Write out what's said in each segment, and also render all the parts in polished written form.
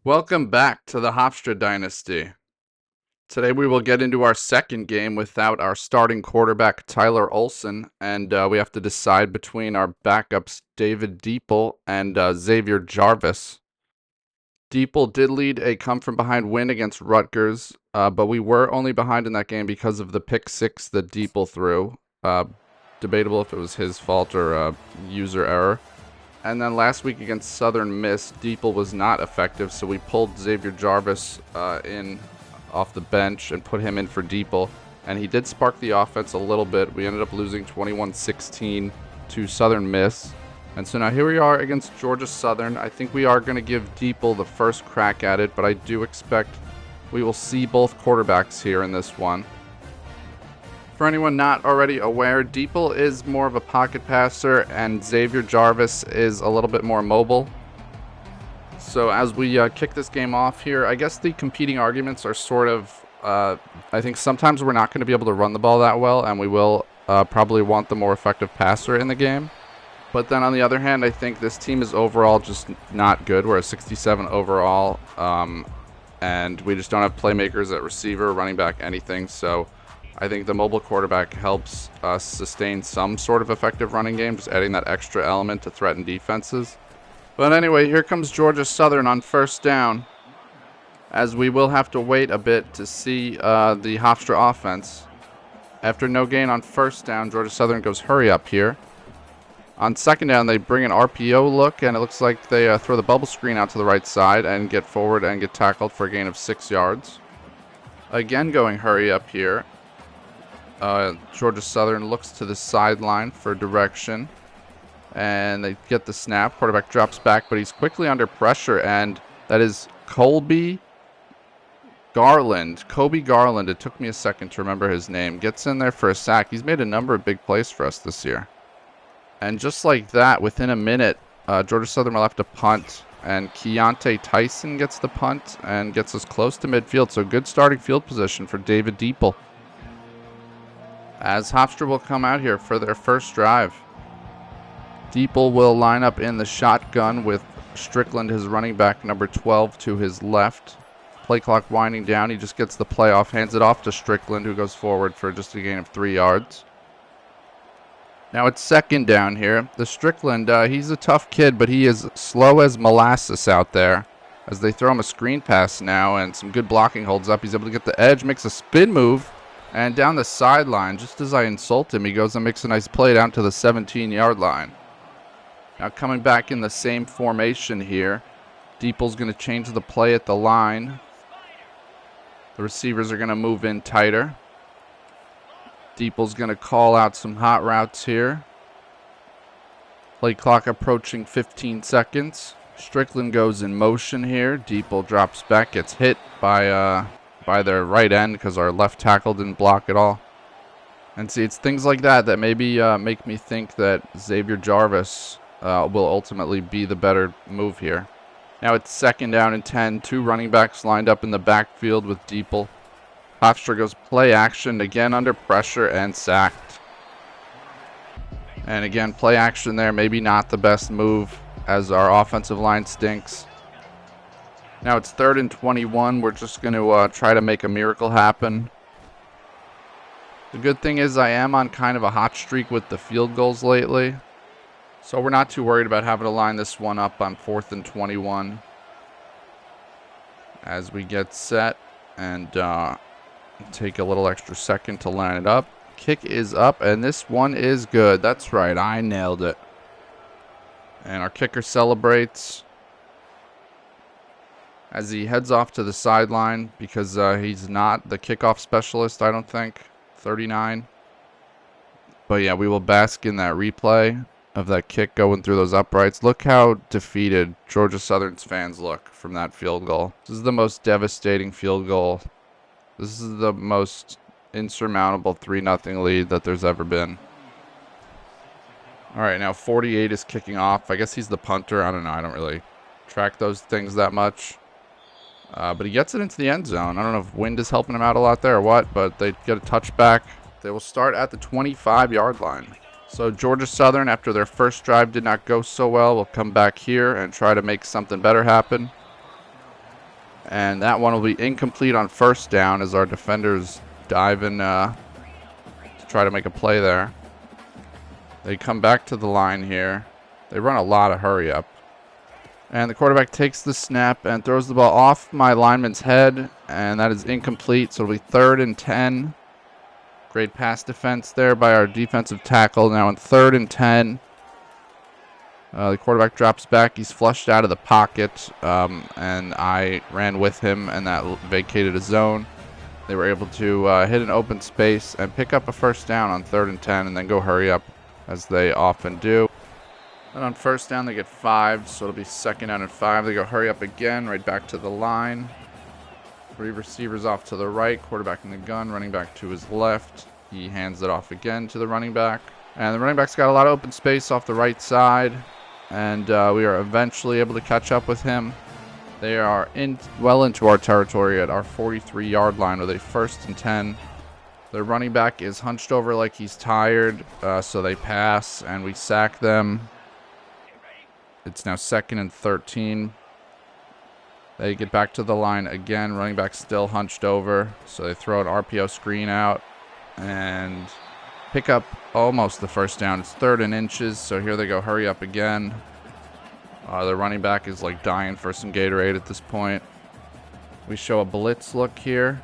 Welcome back to the Hofstra Dynasty. Today we will get into our second game without our starting quarterback Tyler Olsen, and we have to decide between our backups David Depol and Xavier Jarvis. Depol did lead a come-from-behind win against Rutgers, but we were only behind in that game because of the pick six that Depol threw. Debatable if it was his fault or user error. And then last week against Southern Miss, Depol was not effective, so we pulled Xavier Jarvis in off the bench and put him in for Depol. And he did spark the offense a little bit. We ended up losing 21-16 to Southern Miss. And so now here we are against Georgia Southern. I think we are going to give Depol the first crack at it, but I do expect we will see both quarterbacks here in this one. For anyone not already aware, Depol is more of a pocket passer and Xavier Jarvis is a little bit more mobile. So as we kick this game off here, I guess the competing arguments are sort of, I think sometimes we're not going to be able to run the ball that well, and we will probably want the more effective passer in the game. But then on the other hand, I think this team is overall just not good. We're a 67 overall, and we just don't have playmakers at receiver, running back, anything. So I think the mobile quarterback helps us sustain some sort of effective running game, just adding that extra element to threaten defenses. But anyway, here comes Georgia Southern on first down, as we will have to wait a bit to see the Hofstra offense. After no gain on first down, Georgia Southern goes hurry up here. On second down, they bring an RPO look, and it looks like they throw the bubble screen out to the right side and get forward and get tackled for a gain of 6 yards. Again going hurry up here. Georgia Southern looks to the sideline for direction, and they get the snap. Quarterback drops back, but he's quickly under pressure, and that is Kobe Garland. It took me a second to remember his name. Gets in there for a sack. He's made a number of big plays for us this year. And just like that, within a minute, Georgia Southern will have to punt, and Keontae Tyson gets the punt and gets us close to midfield. So good starting field position for David Depol, as Hofstra will come out here for their first drive. Depol will line up in the shotgun with Strickland, his running back, number 12, to his left. Play clock winding down. He just gets the play off, hands it off to Strickland, who goes forward for just a gain of 3 yards. Now it's second down here. The Strickland, he's a tough kid, but he is slow as molasses out there, as they throw him a screen pass now, and some good blocking holds up. He's able to get the edge, makes a spin move, and down the sideline, just as I insult him, he goes and makes a nice play down to the 17-yard line. Now coming back in the same formation here, Depol's going to change the play at the line. The receivers are going to move in tighter. Depol's going to call out some hot routes here. Play clock approaching 15 seconds. Strickland goes in motion here. Depol drops back, gets hit by their right end because our left tackle didn't block at all. And see, it's things like that that maybe make me think that Xavier Jarvis will ultimately be the better move here. Now it's second down and 10. Two running backs lined up in the backfield with Depol. Hofstra goes play action, again under pressure and sacked. And again, play action there, maybe not the best move as our offensive line stinks. Now it's 3rd and 21. We're just going to try to make a miracle happen. The good thing is I am on kind of a hot streak with the field goals lately, so we're not too worried about having to line this one up on 4th and 21. As we get set and take a little extra second to line it up. Kick is up, and this one is good. That's right, I nailed it. And our kicker celebrates as he heads off to the sideline because he's not the kickoff specialist, I don't think. 39. But yeah, we will bask in that replay of that kick going through those uprights. Look how defeated Georgia Southern's fans look from that field goal. This is the most devastating field goal. This is the most insurmountable 3-0 lead that there's ever been. All right, now 48 is kicking off. I guess he's the punter. I don't know. I don't really track those things that much. But he gets it into the end zone. I don't know if wind is helping him out a lot there or what, but they get a touchback. They will start at the 25-yard line. So Georgia Southern, after their first drive did not go so well, will come back here and try to make something better happen. And that one will be incomplete on first down as our defenders dive in to try to make a play there. They come back to the line here. They run a lot of hurry up. And the quarterback takes the snap and throws the ball off my lineman's head. And that is incomplete, so it'll be 3rd and 10. Great pass defense there by our defensive tackle. Now in 3rd and 10. The quarterback drops back. He's flushed out of the pocket, and I ran with him, and that vacated a zone. They were able to hit an open space and pick up a first down on 3rd and 10 and then go hurry up, as they often do. And on first down, they get 5, so it'll be 2nd down and 5. They go hurry up again, right back to the line. 3 receivers off to the right, quarterback in the gun, running back to his left. He hands it off again to the running back. And the running back's got a lot of open space off the right side. And we are eventually able to catch up with him. They are well into our territory at our 43-yard line with a 1st and 10. Their running back is hunched over like he's tired, so they pass, and we sack them. It's now 2nd and 13. They get back to the line again. Running back still hunched over, so they throw an RPO screen out and pick up almost the first down. It's 3rd and inches, so here they go hurry up again. The running back is like dying for some Gatorade at this point. We show a blitz look here.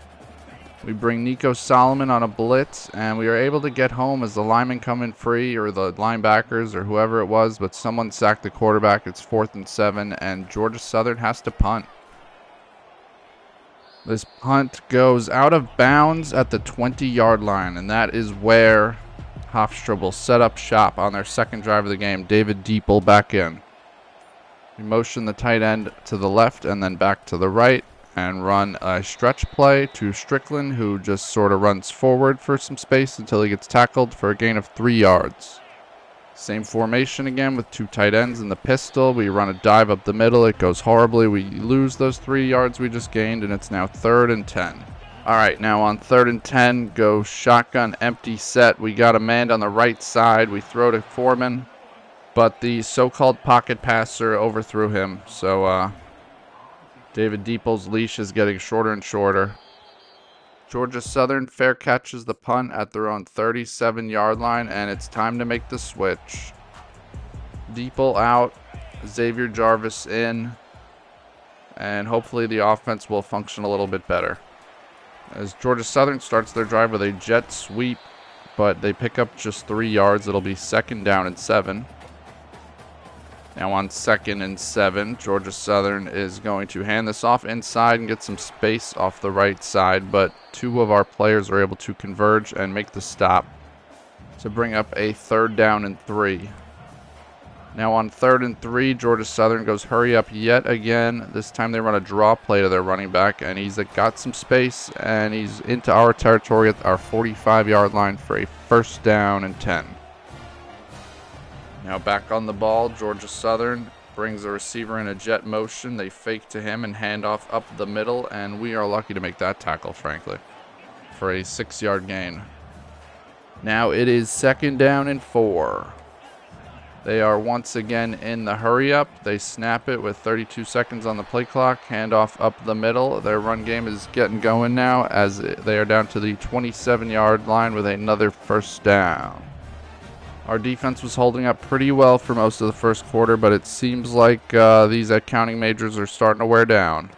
We bring Nico Solomon on a blitz, and we are able to get home as the linemen come in free, or the linebackers, or whoever it was, but someone sacked the quarterback. It's 4th and 7, and Georgia Southern has to punt. This punt goes out of bounds at the 20-yard line, and that is where Hofstra will set up shop on their 2nd drive of the game. David Depol back in. We motion the tight end to the left and then back to the right and run a stretch play to Strickland, who just sort of runs forward for some space until he gets tackled for a gain of 3 yards. Same formation again with 2 tight ends in the pistol. We run a dive up the middle. It goes horribly. We lose those 3 yards we just gained, and it's now 3rd and 10. All right, now on 3rd and 10, go shotgun empty set. We got a man on the right side. We throw to Foreman, but the so-called pocket passer overthrew him. So David Depol's leash is getting shorter and shorter. Georgia Southern fair catches the punt at their own 37-yard line, and it's time to make the switch. Depol out, Xavier Jarvis in, and hopefully the offense will function a little bit better. As Georgia Southern starts their drive with a jet sweep, but they pick up just 3 yards. It'll be 2nd down and 7. Now on 2nd and 7, Georgia Southern is going to hand this off inside and get some space off the right side, but 2 of our players are able to converge and make the stop to bring up a 3rd down and 3. Now on 3rd and 3, Georgia Southern goes hurry up yet again. This time they run a draw play to their running back, and he's got some space, and he's into our territory at our 45-yard line for a 1st down and 10. Now back on the ball, Georgia Southern brings a receiver in a jet motion. They fake to him and hand off up the middle, and we are lucky to make that tackle, frankly, for a 6-yard gain. Now it is 2nd down and 4. They are once again in the hurry up. They snap it with 32 seconds on the play clock, hand off up the middle. Their run game is getting going now as they are down to the 27-yard line with another 1st down. Our defense was holding up pretty well for most of the 1st quarter, but it seems like these accounting majors are starting to wear down.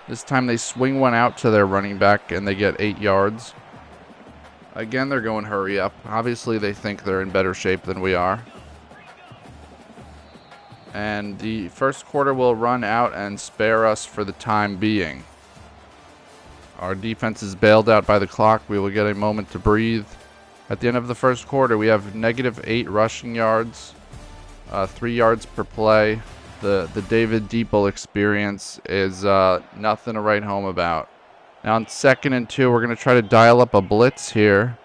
This time they swing one out to their running back, and they get 8 yards. Again, they're going hurry up. Obviously, they think they're in better shape than we are. And the 1st quarter will run out and spare us for the time being. Our defense is bailed out by the clock. We will get a moment to breathe. At the end of the 1st quarter, we have -8 rushing yards, 3 yards per play. The David Depol experience is nothing to write home about. Now on 2nd and 2, we're going to try to dial up a blitz here.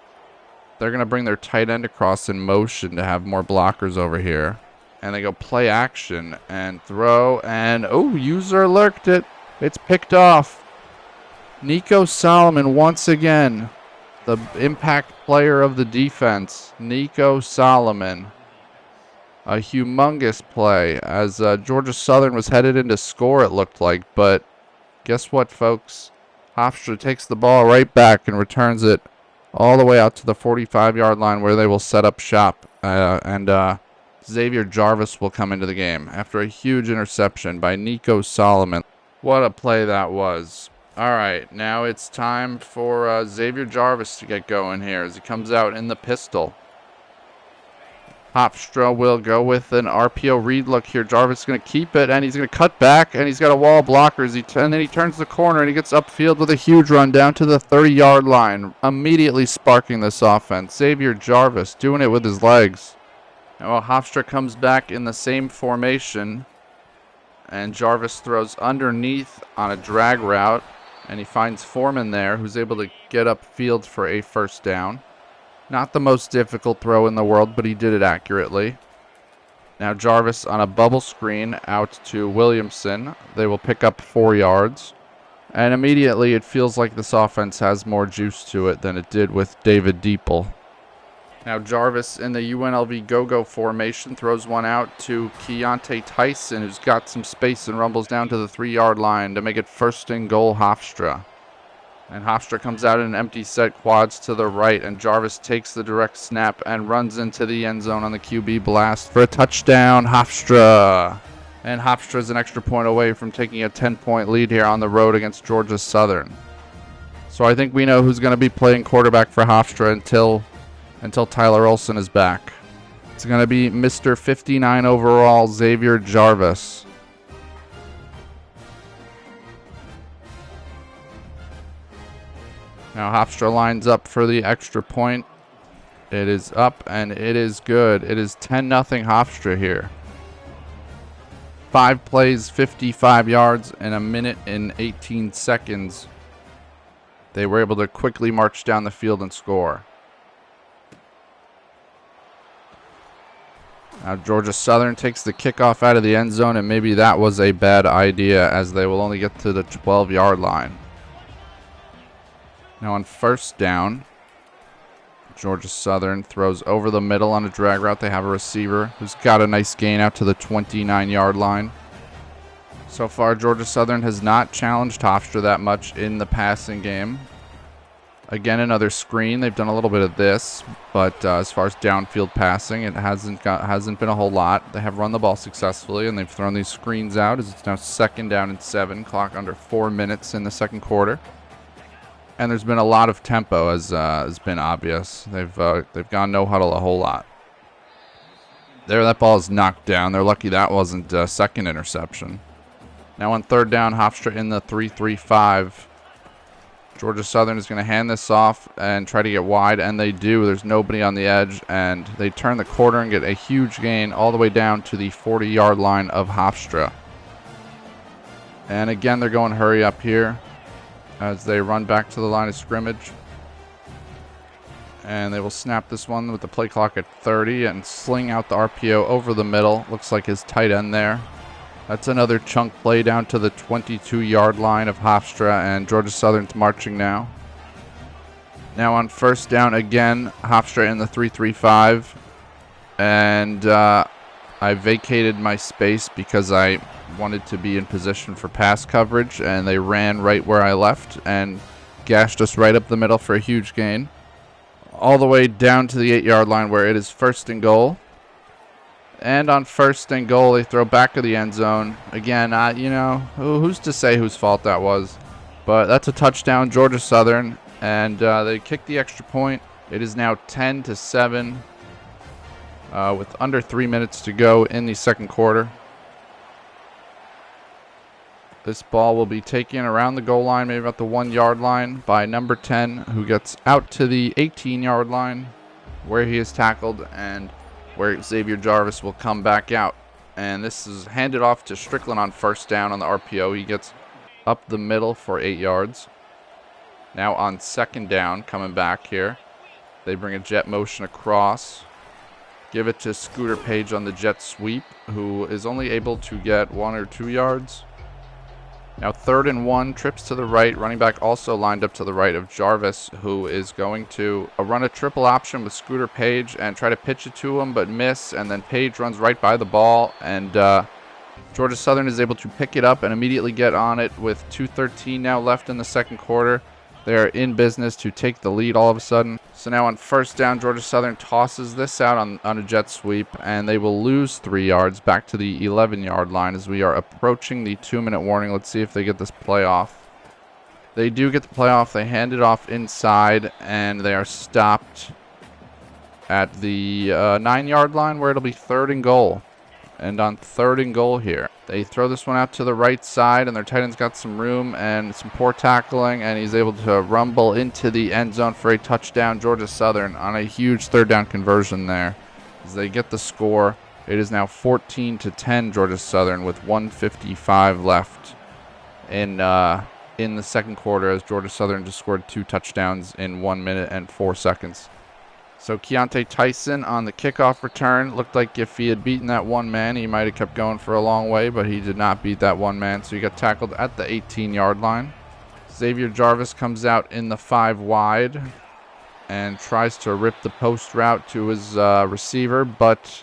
They're going to bring their tight end across in motion to have more blockers over here. And they go play action and throw, and oh, user lurked it. It's picked off. Nico Solomon once again. The impact player of the defense, Nico Solomon. A humongous play as Georgia Southern was headed into score, it looked like, but guess what, folks? Hofstra takes the ball right back and returns it all the way out to the 45-yard line where they will set up shop. Xavier Jarvis will come into the game after a huge interception by Nico Solomon. What a play that was. All right, now it's time for Xavier Jarvis to get going here as he comes out in the pistol. Hofstra will go with an RPO read look here. Jarvis is going to keep it, and he's going to cut back, and he's got a wall of blockers. And then he turns the corner, and he gets upfield with a huge run down to the 30-yard line, immediately sparking this offense. Xavier Jarvis doing it with his legs. Now Hofstra comes back in the same formation, and Jarvis throws underneath on a drag route, and he finds Foreman there, who's able to get upfield for a first down. Not the most difficult throw in the world, but he did it accurately. Now Jarvis on a bubble screen out to Williamson. They will pick up 4 yards. And immediately it feels like this offense has more juice to it than it did with David Depol. Now Jarvis in the UNLV go-go formation throws one out to Keontae Tyson, who's got some space and rumbles down to the 3-yard line to make it 1st and goal Hofstra. And Hofstra comes out in an empty set, quads to the right, and Jarvis takes the direct snap and runs into the end zone on the QB blast for a touchdown, Hofstra. And Hofstra's an extra point away from taking a 10-point lead here on the road against Georgia Southern. So I think we know who's going to be playing quarterback for Hofstra until Tyler Olsen is back. It's going to be Mr. 59 overall, Xavier Jarvis. Now Hofstra lines up for the extra point. It is up and it is good. It is 10-0 Hofstra here. 5 plays, 55 yards in a minute and 18 seconds. They were able to quickly march down the field and score. Now Georgia Southern takes the kickoff out of the end zone, and maybe that was a bad idea as they will only get to the 12-yard line. Now on 1st down, Georgia Southern throws over the middle on a drag route. They have a receiver who's got a nice gain out to the 29-yard line. So far, Georgia Southern has not challenged Hofstra that much in the passing game. Again, another screen. They've done a little bit of this, but as far as downfield passing, it hasn't been a whole lot. They have run the ball successfully, and they've thrown these screens out as it's now 2nd down and 7. Clock under 4 minutes in the 2nd quarter. And there's been a lot of tempo, as has been obvious. They've gone no huddle a whole lot. There, that ball is knocked down. They're lucky that wasn't a 2nd interception. Now on 3rd down, Hofstra in the 3-3-5. Georgia Southern is going to hand this off and try to get wide, and they do. There's nobody on the edge, and they turn the corner and get a huge gain all the way down to the 40-yard line of Hofstra. And again, they're going hurry up here as they run back to the line of scrimmage. And they will snap this one with the play clock at 30 and sling out the RPO over the middle. Looks like his tight end there. That's another chunk play down to the 22-yard line of Hofstra, and Georgia Southern's marching now. Now on 1st down again, Hofstra in the 3-3-5. And I vacated my space because I wanted to be in position for pass coverage, and they ran right where I left and gashed us right up the middle for a huge gain. All the way down to the 8-yard line where it is 1st and goal. And on 1st and goal, they throw back of the end zone. Again, who's to say whose fault that was? But that's a touchdown, Georgia Southern. And they kick the extra point. It is now 10-7 with under 3 minutes to go in the 2nd quarter. This ball will be taken around the goal line, maybe about the 1-yard line, by number 10, who gets out to the 18-yard line, where he is tackled and where Xavier Jarvis will come back out. And this is handed off to Strickland on 1st down on the RPO. He gets up the middle for 8 yards. Now on 2nd down, coming back here, they bring a jet motion across. Give it to Scooter Page on the jet sweep, who is only able to get 1 or 2 yards. Now 3rd and 1, trips to the right. Running back also lined up to the right of Jarvis, who is going to run a triple option with Scooter Page and try to pitch it to him, but miss. And then Page runs right by the ball, and Georgia Southern is able to pick it up and immediately get on it with 2:13 now left in the second quarter. They are in business to take the lead all of a sudden. So now on first down, Georgia Southern tosses this out on a jet sweep, and they will lose 3 yards back to the 11-yard line as we are approaching the 2-minute warning. Let's see if they get this play off. They do get the play off. They hand it off inside, and they are stopped at the 9-yard line where it'll be 3rd and goal. And on 3rd and goal here, they throw this one out to the right side, and their tight end's got some room and some poor tackling, and he's able to rumble into the end zone for a touchdown. Georgia Southern on a huge 3rd down conversion there as they get the score. It is now 14-10 Georgia Southern with 1:55 left in the second quarter, as Georgia Southern just scored 2 touchdowns in 1 minute and 4 seconds. So Keontae Tyson on the kickoff return. Looked like if he had beaten that one man, he might have kept going for a long way, but he did not beat that one man, so he got tackled at the 18-yard line. Xavier Jarvis comes out in the 5 wide and tries to rip the post route to his receiver, but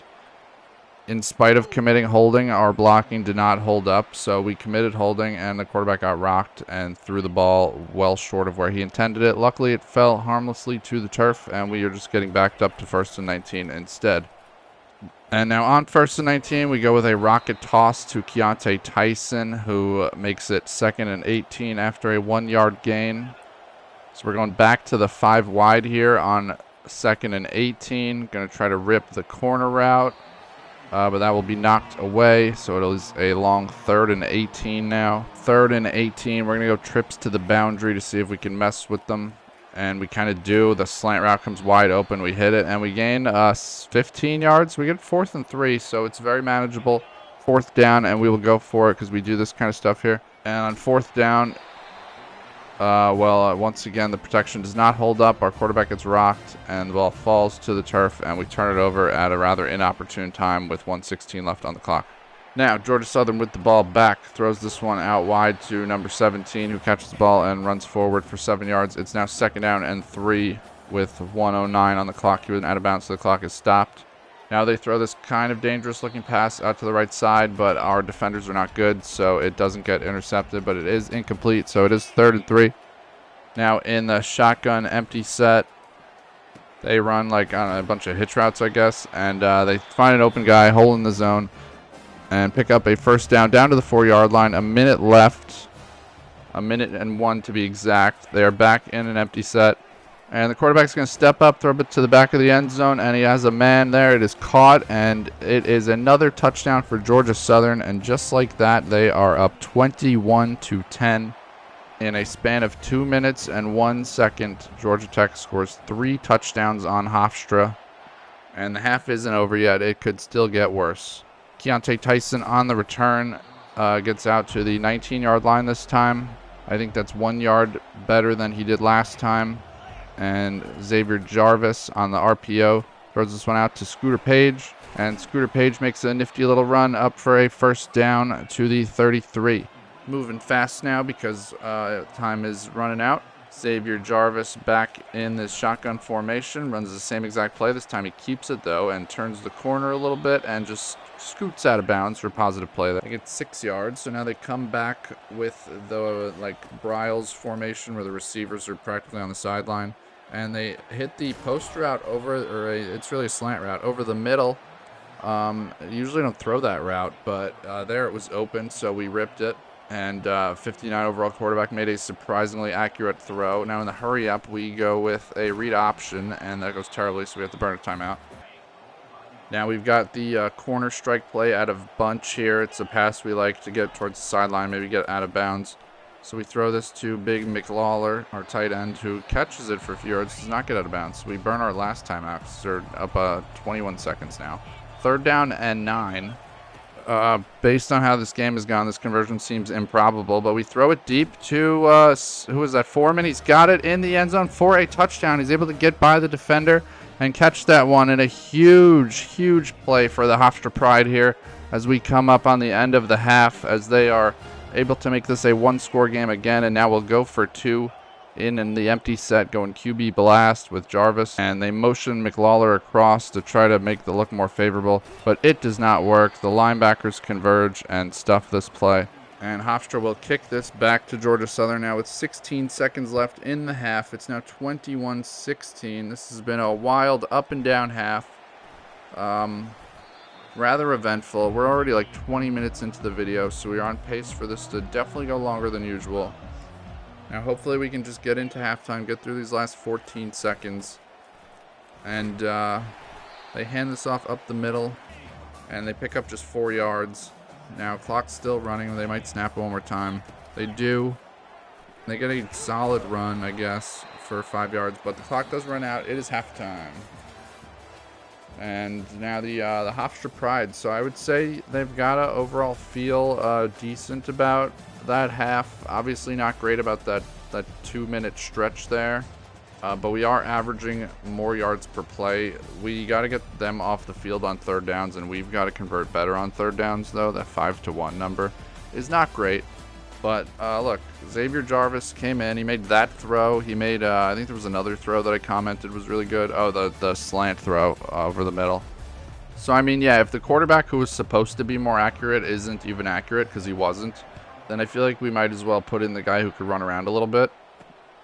in spite of committing holding, our blocking did not hold up, so we committed holding, and the quarterback got rocked and threw the ball well short of where he intended it. Luckily, it fell harmlessly to the turf, and we are just getting backed up to 1st and 19 instead. And now on 1st and 19, we go with a rocket toss to Keontae Tyson, who makes it 2nd and 18 after a 1-yard gain. So we're going back to the 5 wide here on 2nd and 18. Going to try to rip the corner route. But that will be knocked away, so it is a long 3rd and 18 now. 3rd and 18, we're going to go trips to the boundary to see if we can mess with them. And we kind of do. The slant route comes wide open. We hit it, and we gain 15 yards. We get 4th and 3, so it's very manageable. 4th down, and we will go for it because we do this kind of stuff here. And on 4th down, once again, the protection does not hold up. Our quarterback gets rocked, and the ball falls to the turf, and we turn it over at a rather inopportune time with 1:16 left on the clock. Now, Georgia Southern with the ball back throws this one out wide to number 17, who catches the ball and runs forward for 7 yards. It's now 2nd down and 3 with 1:09 on the clock. He was out of bounds, so the clock is stopped. Now they throw this kind of dangerous-looking pass out to the right side, but our defenders are not good, so it doesn't get intercepted, but it is incomplete, so it is 3rd and 3. Now in the shotgun empty set, they run like on a bunch of hitch routes, I guess, and they find an open guy, hole in the zone, and pick up a 1st down to the 4-yard line. A minute left, 1 minute and 1 to be exact. They are back in an empty set. And the quarterback's going to step up, throw it to the back of the end zone, and he has a man there. It is caught, and it is another touchdown for Georgia Southern. And just like that, they are up 21-10 in a span of 2 minutes and 1 second. Georgia Tech scores 3 touchdowns on Hofstra, and the half isn't over yet. It could still get worse. Keontae Tyson on the return gets out to the 19-yard line this time. I think that's 1 yard better than he did last time. And Xavier Jarvis on the RPO throws this one out to Scooter Page. And Scooter Page makes a nifty little run up for a 1st down to the 33. Moving fast now because time is running out. Xavier Jarvis back in this shotgun formation. Runs the same exact play. This time he keeps it, though, and turns the corner a little bit and just scoots out of bounds for a positive play. They get 6 yards, so now they come back with the Bryles formation where the receivers are practically on the sideline. And they hit the post route it's really a slant route, over the middle. Usually don't throw that route, but there it was open, so we ripped it. And 59 overall quarterback made a surprisingly accurate throw. Now in the hurry up, we go with a read option, and that goes terribly, so we have to burn a timeout. Now we've got the corner strike play out of bunch here. It's a pass we like to get towards the sideline, maybe get out of bounds. So we throw this to Big McLawler, our tight end, who catches it for a few yards, does not get out of bounds. So we burn our last timeout because they're up 21 seconds now. 3rd down and 9. Based on how this game has gone, this conversion seems improbable, but we throw it deep to, who is that, Foreman? He's got it in the end zone for a touchdown. He's able to get by the defender and catch that one in a huge, huge play for the Hofstra Pride here as we come up on the end of the half, as they are able to make this a 1-score game again, and now we'll go for 2 in the empty set, going QB blast with Jarvis, and they motion McLawler across to try to make the look more favorable, but it does not work. The linebackers converge and stuff this play. And Hofstra will kick this back to Georgia Southern now with 16 seconds left in the half. It's now 21-16. This has been a wild up and down half. Rather eventful. We're already like 20 minutes into the video, so we are on pace for this to definitely go longer than usual. Now hopefully we can just get into halftime, get through these last 14 seconds. And they hand this off up the middle, and they pick up just 4 yards. Now clock's still running. They might snap one more time. They do. They get a solid run, I guess, for 5 yards, but the clock does run out. It is halftime. And now the Hofstra Pride. So I would say they've got to overall feel decent about that half. Obviously not great about that 2-minute stretch there. But we are averaging more yards per play. We got to get them off the field on third downs, and we've got to convert better on third downs, though. That 5-to-1 number is not great. But look, Xavier Jarvis came in. He made that throw. He made, I think there was another throw that I commented was really good. Oh, the slant throw over the middle. So, I mean, yeah, if the quarterback who was supposed to be more accurate isn't even accurate because he wasn't, then I feel like we might as well put in the guy who could run around a little bit.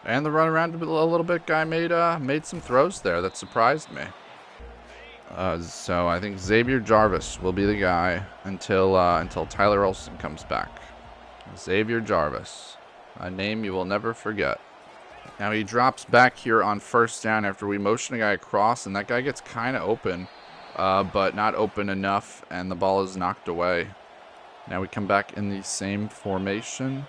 And the run around a little bit guy made some throws there that surprised me. So I think Xavier Jarvis will be the guy until Tyler Olsen comes back. Xavier Jarvis, a name you will never forget. Now he drops back here on first down after we motion a guy across, and that guy gets kind of open, but not open enough, and the ball is knocked away. Now we come back in the same formation.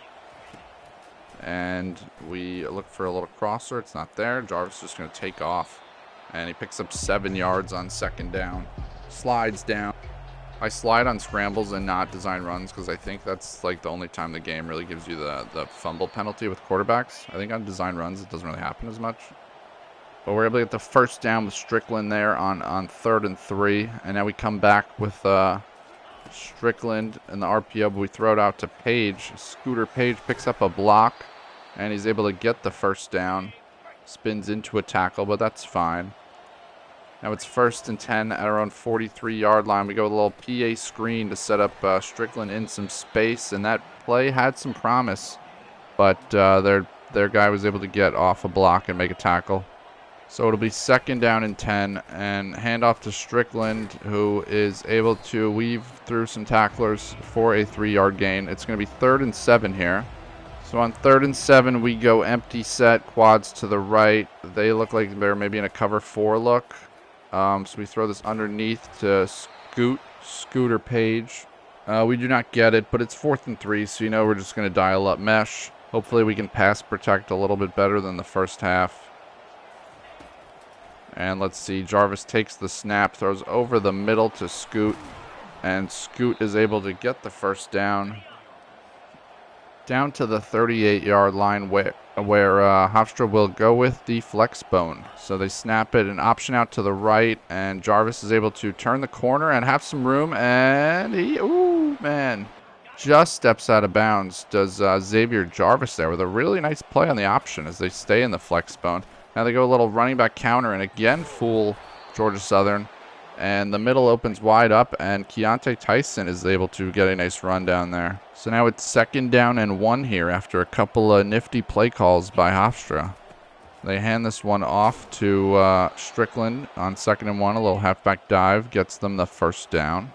And we look for a little crosser. It's not there. Jarvis is just going to take off. And he picks up 7 yards on second down. Slides down. I slide on scrambles and not design runs because I think that's like the only time the game really gives you the fumble penalty with quarterbacks. I think on design runs it doesn't really happen as much. But we're able to get the first down with Strickland there on 3rd and 3. And now we come back with Strickland in the RPO, but we throw it out to Page. Scooter Page picks up a block, and he's able to get the first down. Spins into a tackle, but that's fine. Now it's 1st and 10 at our own 43-yard line. We go with a little PA screen to set up Strickland in some space, and that play had some promise, but their guy was able to get off a block and make a tackle. So it'll be 2nd down and 10, and handoff to Strickland, who is able to weave through some tacklers for a 3-yard gain. It's going to be 3rd and 7 here. So on 3rd and 7, we go empty set, quads to the right. They look like they're maybe in a cover 4 look. So we throw this underneath to Scooter Page. We do not get it, but it's 4th and 3, so you know we're just going to dial up mesh. Hopefully we can pass protect a little bit better than the first half. And let's see, Jarvis takes the snap, throws over the middle to Scoot, and Scoot is able to get the first down to the 38-yard line where Hofstra will go with the flex bone. So they snap it and option out to the right, and Jarvis is able to turn the corner and have some room, and he, ooh, man, just steps out of bounds. Does Xavier Jarvis there with a really nice play on the option as they stay in the flex bone. Now they go a little running back counter and again fool Georgia Southern. And the middle opens wide up, and Keontae Tyson is able to get a nice run down there. So now it's 2nd down and 1 here after a couple of nifty play calls by Hofstra. They hand this one off to Strickland on 2nd and 1. A little halfback dive gets them the first down.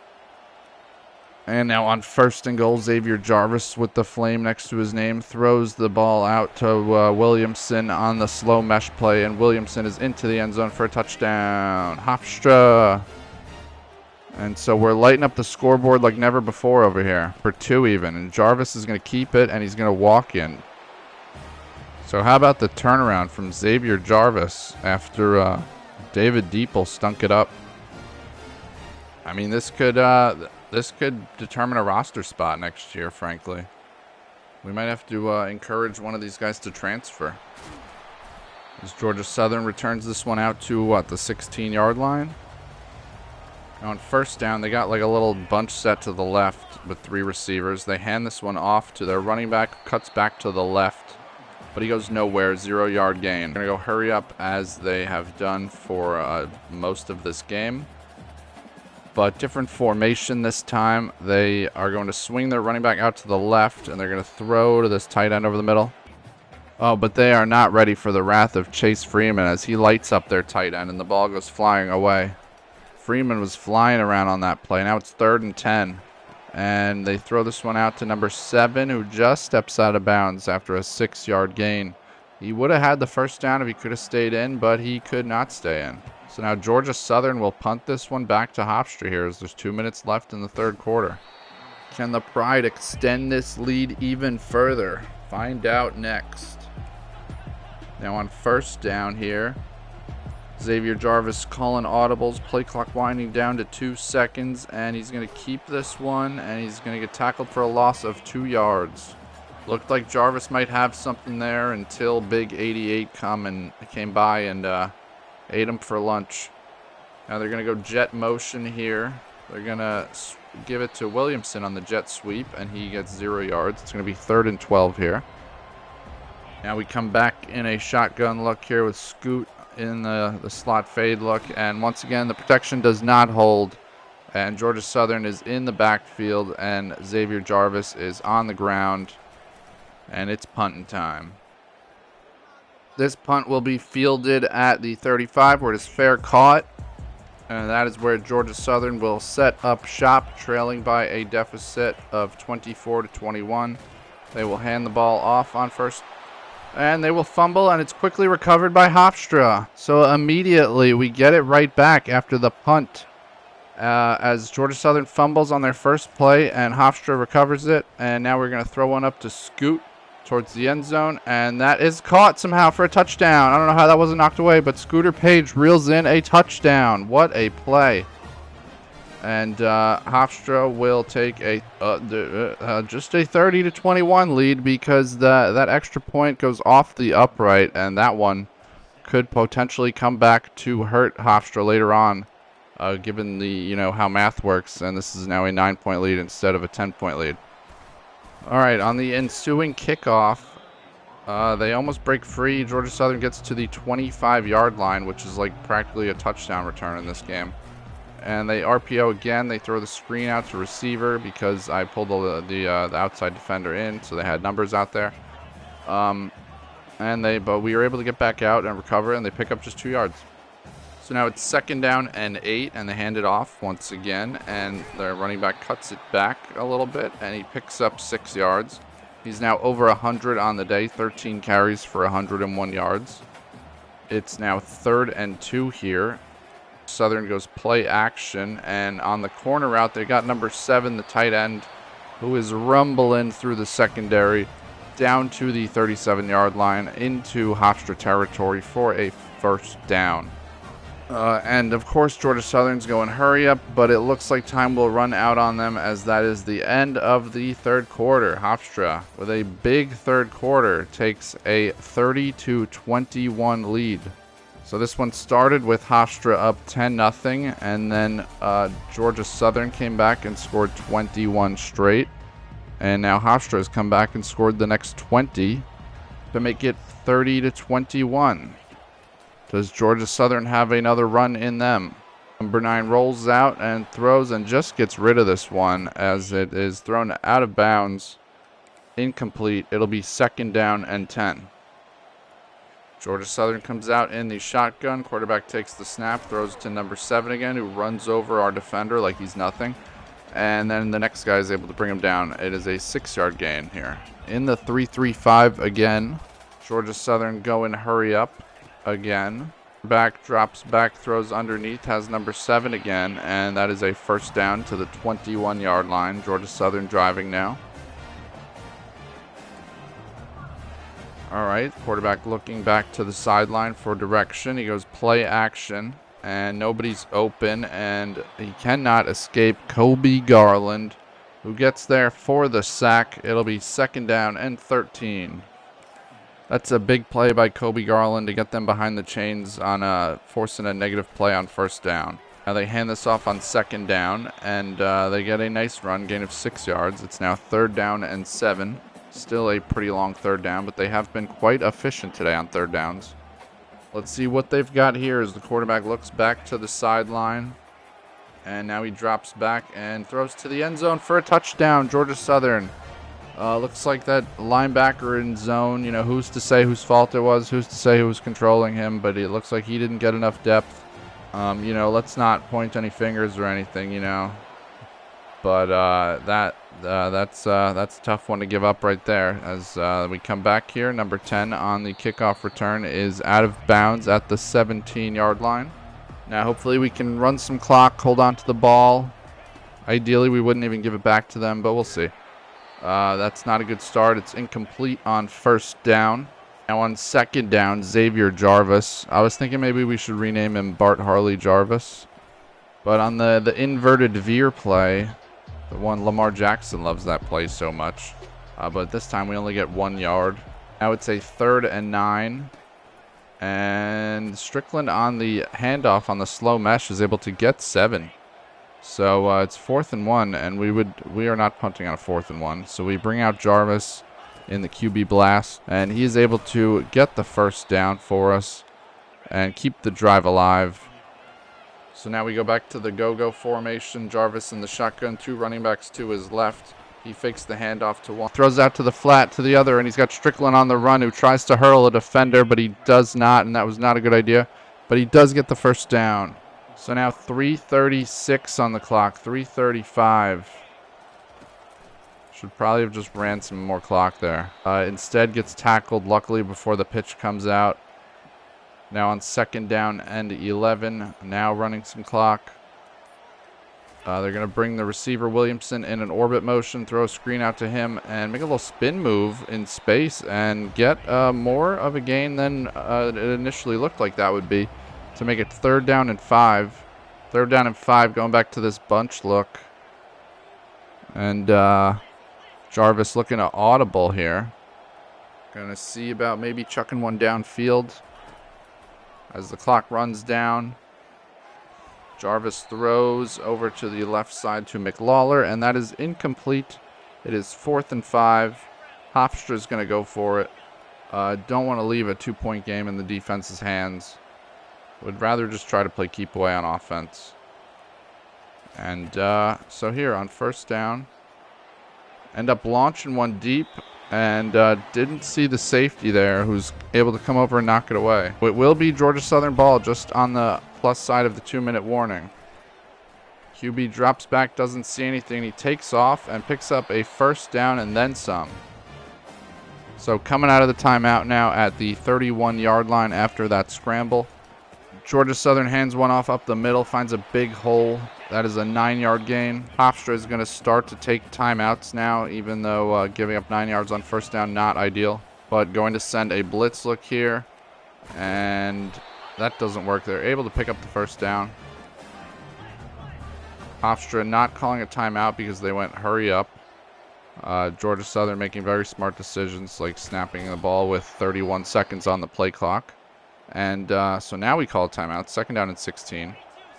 And now on 1st and goal, Xavier Jarvis with the flame next to his name throws the ball out to Williamson on the slow mesh play, and Williamson is into the end zone for a touchdown. Hofstra. And so we're lighting up the scoreboard like never before over here for 2 even, and Jarvis is going to keep it, and he's going to walk in. So how about the turnaround from Xavier Jarvis after David Depol stunk it up? I mean, this could determine a roster spot next year, frankly. We might have to encourage one of these guys to transfer. As Georgia Southern returns this one out to, what, the 16-yard line? On 1st down, they got like a little bunch set to the left with 3 receivers. They hand this one off to their running back, cuts back to the left. but he goes nowhere. 0-yard gain. Going to go hurry up as they have done for most of this game. But different formation this time. They are going to swing their running back out to the left, and they're going to throw to this tight end over the middle. Oh, but they are not ready for the wrath of Chase Freeman as he lights up their tight end, and the ball goes flying away. Freeman was flying around on that play. Now it's 3rd and 10. And they throw this one out to number 7, who just steps out of bounds after a 6-yard gain. He would have had the first down if he could have stayed in, but he could not stay in. So now Georgia Southern will punt this one back to Hofstra here as there's 2 minutes left in the 3rd quarter. Can the Pride extend this lead even further? Find out next. Now on 1st down here, Xavier Jarvis calling audibles, play clock winding down to 2 seconds, and he's going to keep this one, and he's going to get tackled for a loss of 2 yards. Looked like Jarvis might have something there until Big 88 came by and ate him for lunch. Now they're going to go jet motion here. They're going to give it to Williamson on the jet sweep, and he gets 0 yards. It's going to be 3rd and 12 here. Now we come back in a shotgun look here with Scoot in the slot fade look, and once again the protection does not hold, and Georgia Southern is in the backfield, and Xavier Jarvis is on the ground, and it's punting time. This punt will be fielded at the 35 where it is fair caught, and that is where Georgia Southern will set up shop, trailing by a deficit of 24-21. They will hand the ball off on first, and they will fumble, and it's quickly recovered by Hofstra. So immediately we get it right back after the punt as Georgia Southern fumbles on their first play, and Hofstra recovers it. And now we're going to throw one up to Scoot towards the end zone, and that is caught somehow for a touchdown. I don't know how that wasn't knocked away, but Scooter Page reels in a touchdown. What a play. And Hofstra will take a just a 30-21 lead because that extra point goes off the upright, and that one could potentially come back to hurt Hofstra later on, given the how math works. And this is now a 9-point lead instead of a 10-point lead. All right, on the ensuing kickoff, they almost break free. Georgia Southern gets to the 25-yard line, which is like practically a touchdown return in this game. And they RPO again. They throw the screen out to receiver because I pulled the outside defender in, so they had numbers out there. But we were able to get back out and recover, and they pick up just 2 yards. So now it's 2nd down and 8, and they hand it off once again, and their running back cuts it back a little bit, and he picks up 6 yards. He's now over 100 on the day, 13 carries for 101 yards. It's now 3rd and 2 here. Southern goes play action, and on the corner route they got number 7, the tight end, who is rumbling through the secondary down to the 37-yard line into Hofstra territory for a 1st down. And of course Georgia Southern's going hurry up, but it looks like time will run out on them as that is the end of the 3rd quarter. Hofstra, with a big 3rd quarter, takes a 30-21 lead. So this one started with Hofstra up 10-0, and then Georgia Southern came back and scored 21 straight. And now Hofstra has come back and scored the next 20 to make it 30-21. Does Georgia Southern have another run in them? Number 9 rolls out and throws and just gets rid of this one as it is thrown out of bounds. Incomplete. It'll be 2nd down and 10. Georgia Southern comes out in the shotgun. Quarterback takes the snap, throws to number 7 again, who runs over our defender like he's nothing. And then the next guy is able to bring him down. It is a 6-yard gain here. In the 3-3-5 again. Georgia Southern going hurry up again. Back drops back, throws underneath, has number 7 again, and that is a 1st down to the 21-yard line. Georgia Southern driving now. All right, quarterback looking back to the sideline for direction. He goes play action, and nobody's open, and he cannot escape Kobe Garland, who gets there for the sack. It'll be 2nd down and 13. That's a big play by Kobe Garland to get them behind the chains on forcing a negative play on 1st down. Now they hand this off on 2nd down, and they get a nice run, gain of 6 yards. It's now 3rd down and 7. Still a pretty long third down, but they have been quite efficient today on third downs. Let's see what they've got here as the quarterback looks back to the sideline. And now he drops back and throws to the end zone for a touchdown. Georgia Southern. Looks like that linebacker in zone, you know, who's to say whose fault it was, who's to say who was controlling him, but it looks like he didn't get enough depth. You know, let's not point any fingers or anything, you know. But that's a tough one to give up right there. As we come back here, number 10 on the kickoff return is out of bounds at the 17-yard line. Now hopefully we can run some clock, hold on to the ball. Ideally we wouldn't even give it back to them, but we'll see. That's not a good start. It's incomplete on first down. Now on second down, Xavier Jarvis. I was thinking maybe we should rename him Bart Harley Jarvis. But on the inverted veer play, the one Lamar Jackson loves that play so much. But this time we only get 1 yard. Now it's a 3rd and 9. And Strickland on the handoff on the slow mesh is able to get 7. So it's 4th and 1, and we are not punting on a 4th and 1. So we bring out Jarvis in the QB blast, and he is able to get the first down for us and keep the drive alive. So now we go back to the go-go formation. Jarvis in the shotgun, 2 running backs to his left. He fakes the handoff to one, throws out to the flat to the other, and he's got Strickland on the run who tries to hurl a defender, but he does not, and that was not a good idea. But he does get the first down. So now 3:36 on the clock, 3:35. Should probably have just ran some more clock there. Instead gets tackled, luckily, before the pitch comes out. Now on second down and 11, now running some clock. They're going to bring the receiver Williamson in an orbit motion, throw a screen out to him, and make a little spin move in space and get more of a gain than it initially looked like that would be to make it 3rd down and 5. 3rd down and 5, going back to this bunch look. And Jarvis looking to audible here. Going to see about maybe chucking one downfield. As the clock runs down, Jarvis throws over to the left side to McLawler, and that is incomplete. It is 4th and 5. Hofstra is going to go for it. Don't want to leave a 2-point game in the defense's hands. Would rather just try to play keep away on offense. And so here on first down, end up launching one deep. And didn't see the safety there, who's able to come over and knock it away. It will be Georgia Southern ball just on the plus side of the 2-minute warning. QB drops back, doesn't see anything. He takes off and picks up a first down and then some. So coming out of the timeout now at the 31-yard line after that scramble. Georgia Southern hands one off up the middle, finds a big hole. That is a 9-yard gain. Hofstra is going to start to take timeouts now, even though giving up 9 yards on first down, not ideal. But going to send a blitz look here, and that doesn't work. They're able to pick up the first down. Hofstra not calling a timeout because they went hurry up. Georgia Southern making very smart decisions, like snapping the ball with 31 seconds on the play clock. And so now we call a timeout, 2nd down and 16.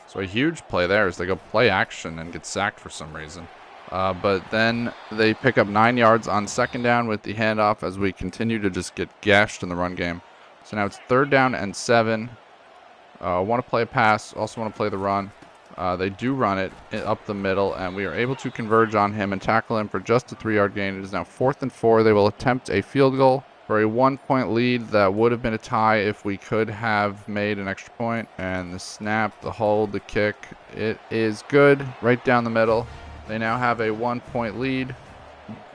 So a huge play there as they go play action and get sacked for some reason. But then they pick up 9 yards on 2nd down with the handoff as we continue to just get gashed in the run game. So now it's 3rd down and 7. Want to play a pass, also want to play the run. They do run it up the middle, and we are able to converge on him and tackle him for just a 3-yard gain. It is now 4th and 4. They will attempt a field goal for a 1-point lead that would have been a tie if we could have made an extra point. And the snap, the hold, the kick, it is good right down the middle. They now have a 1-point lead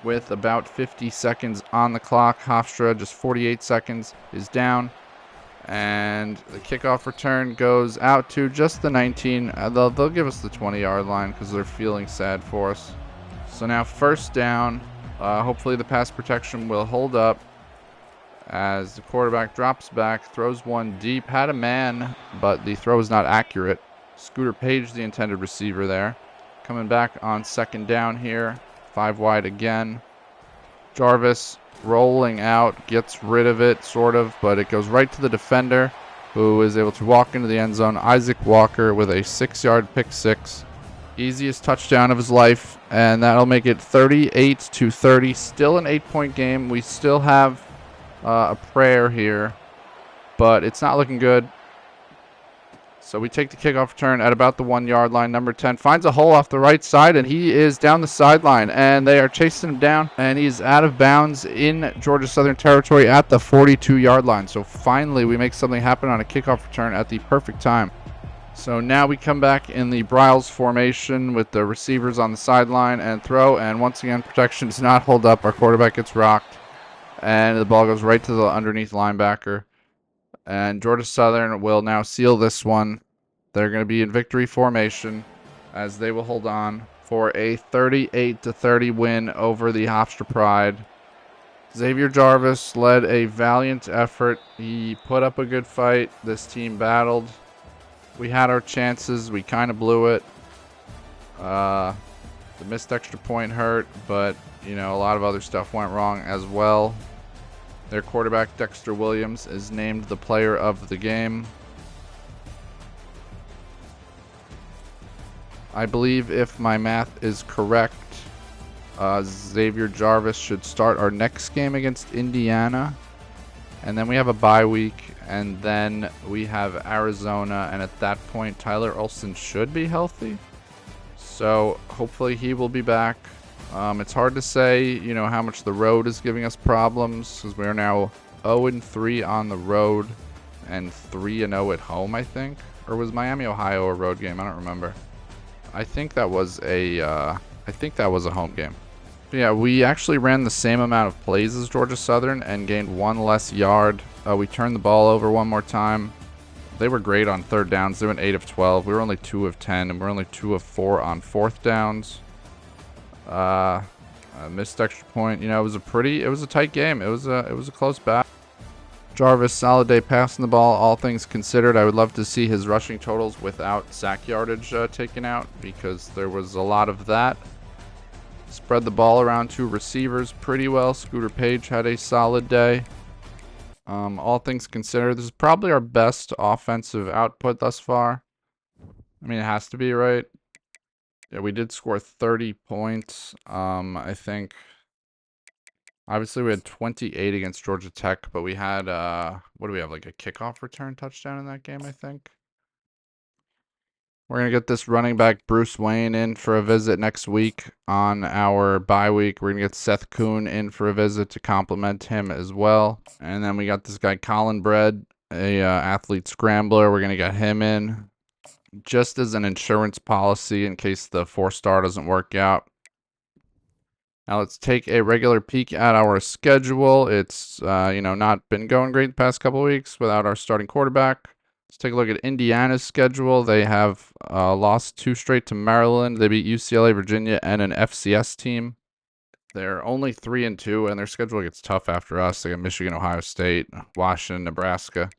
with about 50 seconds on the clock. Hofstra, just 48 seconds, is down. And the kickoff return goes out to just the 19. They'll give us the 20-yard line because they're feeling sad for us. So now first down. Hopefully the pass protection will hold up as the quarterback drops back, throws one deep, had a man, but the throw is not accurate. Scooter Page, the intended receiver there. Coming back on 2nd down here, 5 wide again. Jarvis rolling out, gets rid of it, sort of, but it goes right to the defender, who is able to walk into the end zone. Isaac Walker with a 6-yard pick six. Easiest touchdown of his life, and that'll make it 38-30. Still an 8-point game. We still have a prayer here, but it's not looking good. So we take the kickoff return at about the 1-yard line. Number 10 finds a hole off the right side, and he is down the sideline, and they are chasing him down, and he's out of bounds in Georgia Southern territory at the 42-yard line. So finally we make something happen on a kickoff return at the perfect time. So now we come back in the Bryles formation with the receivers on the sideline and throw, and once again protection does not hold up. Our quarterback gets rocked, and the ball goes right to the underneath linebacker. And Georgia Southern will now seal this one. They're going to be in victory formation as they will hold on for a 38-30 win over the Hofstra Pride. Xavier Jarvis led a valiant effort. He put up a good fight. This team battled. We had our chances. We kind of blew it. The missed extra point hurt, but, you know, a lot of other stuff went wrong as well. Their quarterback, Dexter Williams, is named the player of the game. I believe if my math is correct, Xavier Jarvis should start our next game against Indiana. And then we have a bye week, and then we have Arizona, and at that point, Tyler Olsen should be healthy. So hopefully he will be back. It's hard to say, you know, how much the road is giving us problems, because we are now 0-3 on the road and 3-0 at home, I think. Or was Miami, Ohio a road game? I don't remember. I think that was a home game. But yeah, we actually ran the same amount of plays as Georgia Southern and gained 1 less yard. We turned the ball over 1 more time. They were great on 3rd downs. They went 8 of 12. We were only 2 of 10, and we're only 2 of 4 on 4th downs. Missed extra point. You know, it was a tight game. It was a close battle. Jarvis, solid day passing the ball. All things considered, I would love to see his rushing totals without sack yardage taken out, because there was a lot of that. Spread the ball around to receivers pretty well. Scooter Page had a solid day. All things considered, this is probably our best offensive output thus far. I mean, it has to be, right? Yeah, we did score 30 points, I think. Obviously, we had 28 against Georgia Tech, but we had, what do we have, like a kickoff return touchdown in that game, I think? We're going to get this running back Bruce Wayne in for a visit next week on our bye week. We're going to get Seth Kuhn in for a visit to complement him as well. And then we got this guy Colin Bread, a athlete scrambler. We're going to get him in just as an insurance policy in case the 4-star doesn't work out. Now let's take a regular peek at our schedule. It's, you know, not been going great the past couple of weeks without our starting quarterback. Let's take a look at Indiana's schedule. They have lost 2 straight to Maryland. They beat UCLA, Virginia, and an FCS team. They're only 3-2, and their schedule gets tough after us. They got Michigan, Ohio State, Washington, Nebraska.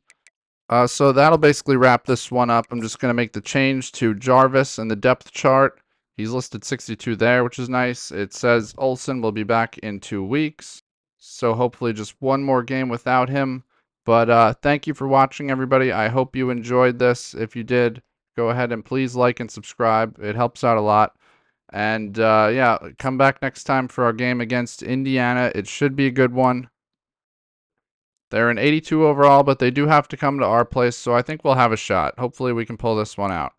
So that'll basically wrap this one up. I'm just going to make the change to Jarvis in the depth chart. He's listed 62 there, which is nice. It says Olsen will be back in 2 weeks. So hopefully just 1 more game without him. But thank you for watching, everybody. I hope you enjoyed this. If you did, go ahead and please like and subscribe. It helps out a lot. And yeah, come back next time for our game against Indiana. It should be a good one. They're an 82 overall, but they do have to come to our place, so I think we'll have a shot. Hopefully we can pull this one out.